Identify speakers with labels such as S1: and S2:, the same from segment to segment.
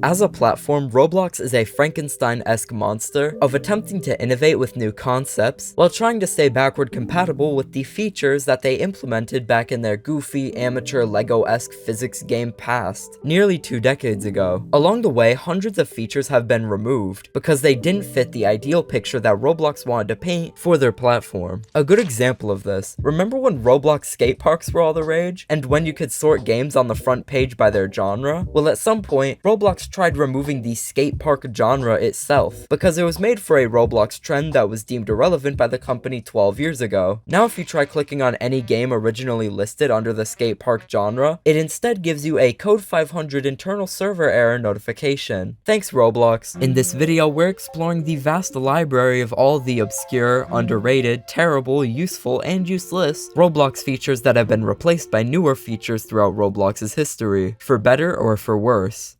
S1: As a platform, Roblox is a Frankenstein-esque monster of attempting to innovate with new concepts, while trying to stay backward compatible with the features that they implemented back in their goofy, amateur Lego-esque physics game past, nearly 2 decades ago. Along the way, hundreds of features have been removed, because they didn't fit the ideal picture that Roblox wanted to paint for their platform. A good example of this, remember when Roblox skate parks were all the rage? And when you could sort games on the front page by their genre? Well, at some point, Roblox tried removing the skate park genre itself, because it was made for a Roblox trend that was deemed irrelevant by the company 12 years ago. Now if you try clicking on any game originally listed under the skate park genre, it instead gives you a code 500 internal server error notification. Thanks Roblox. In this video, we're exploring the vast library of all the obscure, underrated, terrible, useful, and useless Roblox features that have been replaced by newer features throughout Roblox's history, for better or for worse.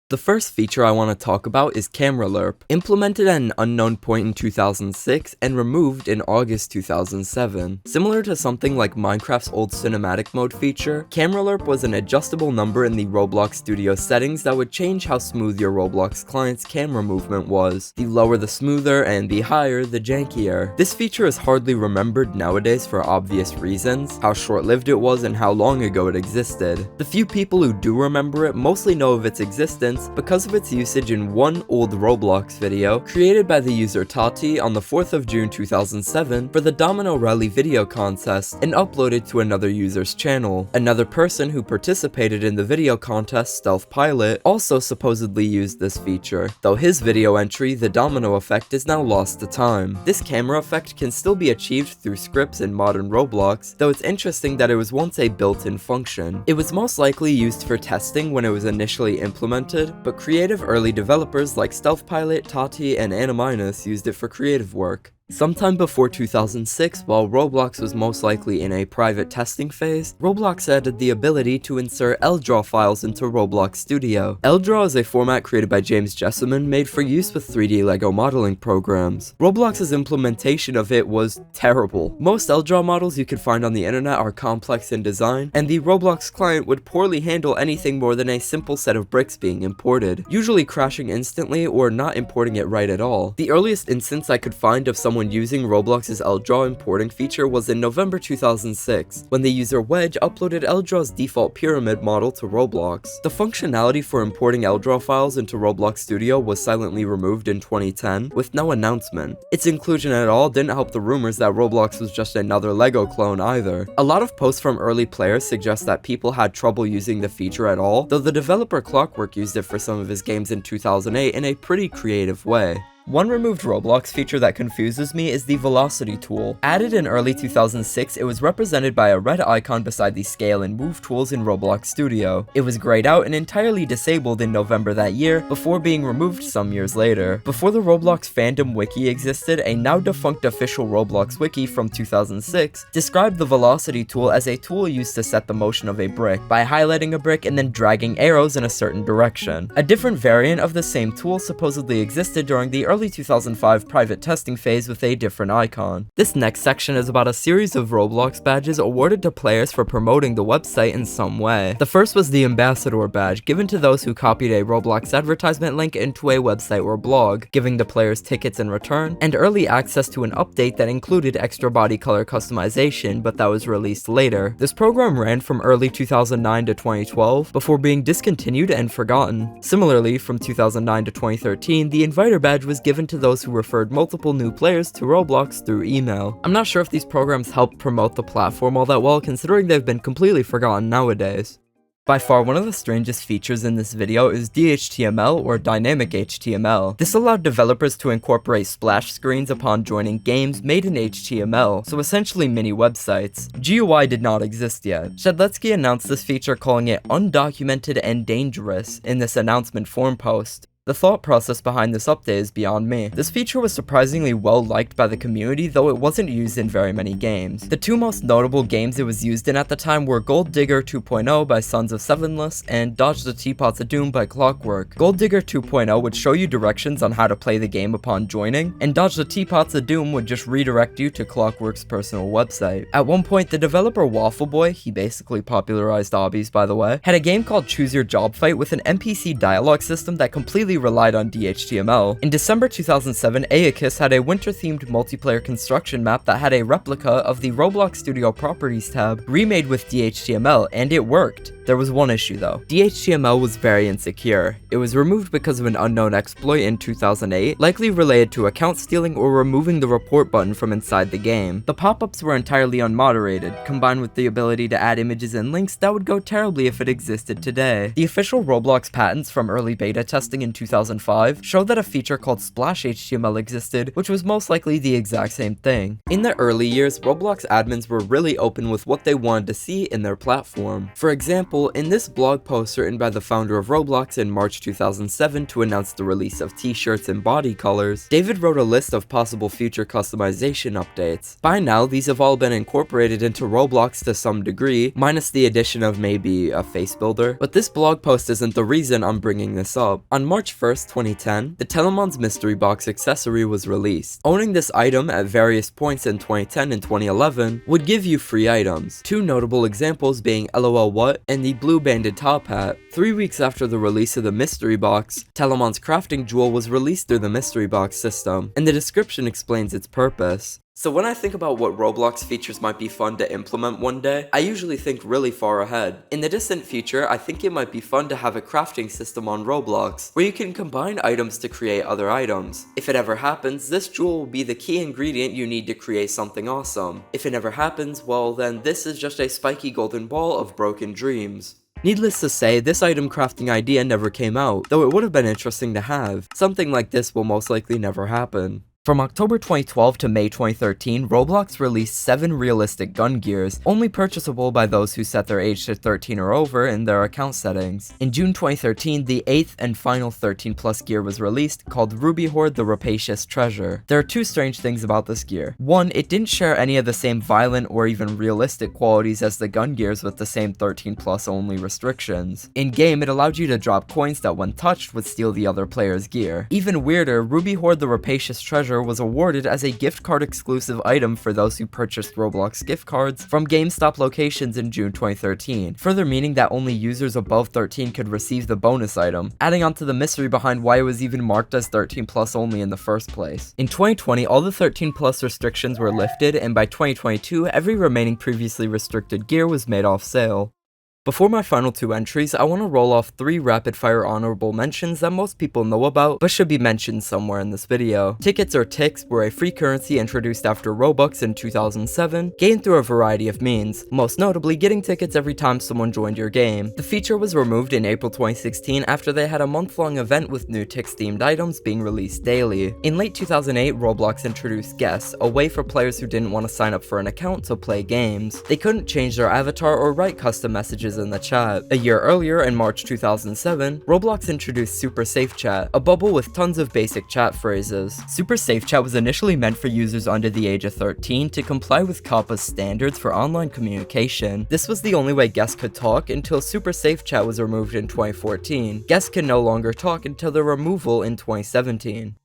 S1: The first feature I want to talk about is Cameralerp, implemented at an unknown point in 2006 and removed in August 2007. Similar to something like Minecraft's old cinematic mode feature, Cameralerp was an adjustable number in the Roblox Studio settings that would change how smooth your Roblox client's camera movement was. The lower the smoother and the higher the jankier. This feature is hardly remembered nowadays for obvious reasons, how short-lived it was and how long ago it existed. The few people who do remember it mostly know of its existence because of its usage in one old Roblox video created by the user Tati on the 4th of June 2007 for the Domino Rally video contest and uploaded to another user's channel. Another person who participated in the video contest, Stealth Pilot, also supposedly used this feature, though his video entry, The Domino Effect, is now lost to time. This camera effect can still be achieved through scripts in modern Roblox, though it's interesting that it was once a built-in function. It was most likely used for testing when it was initially implemented, but creative early developers like Stealth Pilot, Tati, and Animinus used it for creative work. Sometime before 2006, while Roblox was most likely in a private testing phase, Roblox added the ability to insert LDraw files into Roblox Studio. LDraw is a format created by James Jessamine made for use with 3D Lego modeling programs. Roblox's implementation of it was terrible. Most LDraw models you could find on the internet are complex in design, and the Roblox client would poorly handle anything more than a simple set of bricks being imported, usually crashing instantly or not importing it right at all. The earliest instance I could find of someone using Roblox's LDraw importing feature was in November 2006, when the user Wedge uploaded LDraw's default pyramid model to Roblox. The functionality for importing LDraw files into Roblox Studio was silently removed in 2010, with no announcement. Its inclusion at all didn't help the rumors that Roblox was just another Lego clone either. A lot of posts from early players suggest that people had trouble using the feature at all, though the developer Clockwork used it for some of his games in 2008 in a pretty creative way. One removed Roblox feature that confuses me is the velocity tool. Added in early 2006, it was represented by a red icon beside the scale and move tools in Roblox Studio. It was grayed out and entirely disabled in November that year, before being removed some years later. Before the Roblox fandom wiki existed, a now defunct official Roblox wiki from 2006 described the velocity tool as a tool used to set the motion of a brick by highlighting a brick and then dragging arrows in a certain direction. A different variant of the same tool supposedly existed during the early 2005 private testing phase with a different icon. This next section is about a series of Roblox badges awarded to players for promoting the website in some way. The first was the Ambassador badge, given to those who copied a Roblox advertisement link into a website or blog, giving the players tickets in return, and early access to an update that included extra body color customization, but that was released later. This program ran from early 2009 to 2012, before being discontinued and forgotten. Similarly, from 2009 to 2013, the Inviter badge was given to those who referred multiple new players to Roblox through email. I'm not sure if these programs help promote the platform all that well, considering they've been completely forgotten nowadays. By far, one of the strangest features in this video is DHTML, or Dynamic HTML. This allowed developers to incorporate splash screens upon joining games made in HTML, so essentially mini websites. GUI did not exist yet. Shedletsky announced this feature, calling it undocumented and dangerous in this announcement forum post. The thought process behind this update is beyond me. This feature was surprisingly well liked by the community, though it wasn't used in very many games. The two most notable games it was used in at the time were Gold Digger 2.0 by Sons of Sevenless and Dodge the Teapots of Doom by Clockwork. Gold Digger 2.0 would show you directions on how to play the game upon joining, and Dodge the Teapots of Doom would just redirect you to Clockwork's personal website. At one point, the developer Waffle Boy, he basically popularized obbies by the way, had a game called Choose Your Job Fight with an NPC dialogue system that completely relied on DHTML. In December 2007, Aakis had a winter-themed multiplayer construction map that had a replica of the Roblox Studio Properties tab remade with DHTML, and it worked. There was one issue though. DHTML was very insecure. It was removed because of an unknown exploit in 2008, likely related to account stealing or removing the report button from inside the game. The pop-ups were entirely unmoderated, combined with the ability to add images and links that would go terribly if it existed today. The official Roblox patents from early beta testing in 2005 showed that a feature called Splash HTML existed, which was most likely the exact same thing. In the early years, Roblox admins were really open with what they wanted to see in their platform. For example, in this blog post written by the founder of Roblox in March 2007 to announce the release of t-shirts and body colors, David wrote a list of possible future customization updates. By now, these have all been incorporated into Roblox to some degree, minus the addition of maybe a face builder, but this blog post isn't the reason I'm bringing this up. On March 1st, 2010, the Telemons Mystery Box accessory was released. Owning this item at various points in 2010 and 2011 would give you free items, two notable examples being LOL What and the blue banded top hat. 3 weeks after the release of the mystery box, Telemon's crafting jewel was released through the mystery box system, and the description explains its purpose. So when I think about what Roblox features might be fun to implement one day, I usually think really far ahead. In the distant future, I think it might be fun to have a crafting system on Roblox, where you can combine items to create other items. If it ever happens, this jewel will be the key ingredient you need to create something awesome. If it never happens, well then this is just a spiky golden ball of broken dreams. Needless to say, this item crafting idea never came out, though it would have been interesting to have. Something like this will most likely never happen. From October 2012 to May 2013, Roblox released 7 realistic gun gears, only purchasable by those who set their age to 13 or over in their account settings. In June 2013, the 8th and final 13+ gear was released, called Ruby Horde the Rapacious Treasure. There are two strange things about this gear. One, it didn't share any of the same violent or even realistic qualities as the gun gears with the same 13+ only restrictions. In-game, it allowed you to drop coins that when touched would steal the other player's gear. Even weirder, Ruby Horde the Rapacious Treasure was awarded as a gift card exclusive item for those who purchased Roblox gift cards from GameStop locations in June 2013, further meaning that only users above 13 could receive the bonus item, adding on to the mystery behind why it was even marked as 13+ only in the first place. In 2020, all the 13+ restrictions were lifted, and by 2022, every remaining previously restricted gear was made off sale. Before my final 2 entries, I want to roll off 3 rapid-fire honorable mentions that most people know about, but should be mentioned somewhere in this video. Tickets or ticks were a free currency introduced after Robux in 2007, gained through a variety of means, most notably getting tickets every time someone joined your game. The feature was removed in April 2016 after they had a month-long event with new Tix-themed items being released daily. In late 2008, Roblox introduced Guests, a way for players who didn't want to sign up for an account to play games. They couldn't change their avatar or write custom messages in the chat. A year earlier, in March 2007, Roblox introduced Super Safechat, a bubble with tons of basic chat phrases. Super Safechat was initially meant for users under the age of 13 to comply with COPPA's standards for online communication. This was the only way guests could talk until Super Safechat was removed in 2014. Guests can no longer talk until their removal in 2017.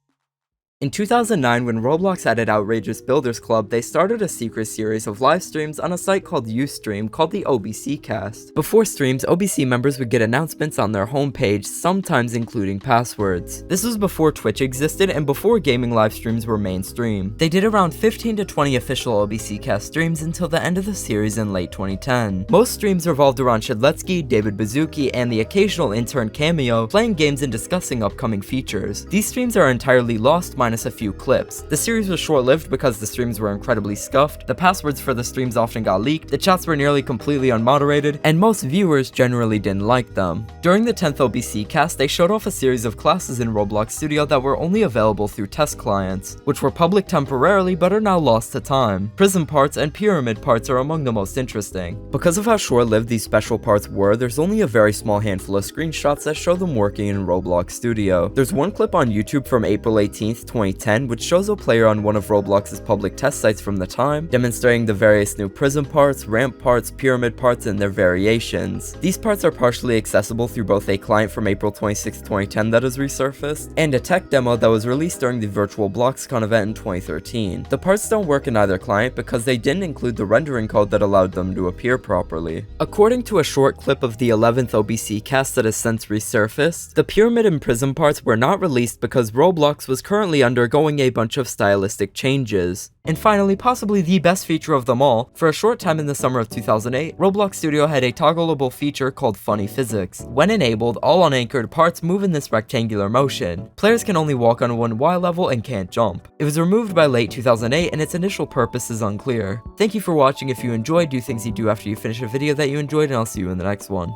S1: In 2009, when Roblox added Outrageous Builders Club, they started a secret series of live streams on a site called Ustream called the OBC Cast. Before streams, OBC members would get announcements on their homepage, sometimes including passwords. This was before Twitch existed and before gaming live streams were mainstream. They did around 15 to 20 official OBC Cast streams until the end of the series in late 2010. Most streams revolved around Shedletsky, David Bazuki, and the occasional intern Cameo, playing games and discussing upcoming features. These streams are entirely lost minus a few clips. The series was short-lived because the streams were incredibly scuffed, the passwords for the streams often got leaked, the chats were nearly completely unmoderated, and most viewers generally didn't like them. During the 10th OBC cast, they showed off a series of classes in Roblox Studio that were only available through test clients, which were public temporarily but are now lost to time. Prism parts and pyramid parts are among the most interesting. Because of how short-lived these special parts were, there's only a very small handful of screenshots that show them working in Roblox Studio. There's one clip on YouTube from April 18th, 2010, which shows a player on one of Roblox's public test sites from the time, demonstrating the various new prism parts, ramp parts, pyramid parts, and their variations. These parts are partially accessible through both a client from April 26, 2010 that has resurfaced, and a tech demo that was released during the Virtual BloxCon event in 2013. The parts don't work in either client because they didn't include the rendering code that allowed them to appear properly. According to a short clip of the 11th OBC cast that has since resurfaced, the pyramid and prism parts were not released because Roblox was currently undergoing a bunch of stylistic changes. And finally, possibly the best feature of them all, for a short time in the summer of 2008, Roblox Studio had a toggleable feature called Funny Physics. When enabled, all unanchored parts move in this rectangular motion. Players can only walk on one Y level and can't jump. It was removed by late 2008 and its initial purpose is unclear. Thank you for watching. If you enjoyed, do things you do after you finish a video that you enjoyed, and I'll see you in the next one.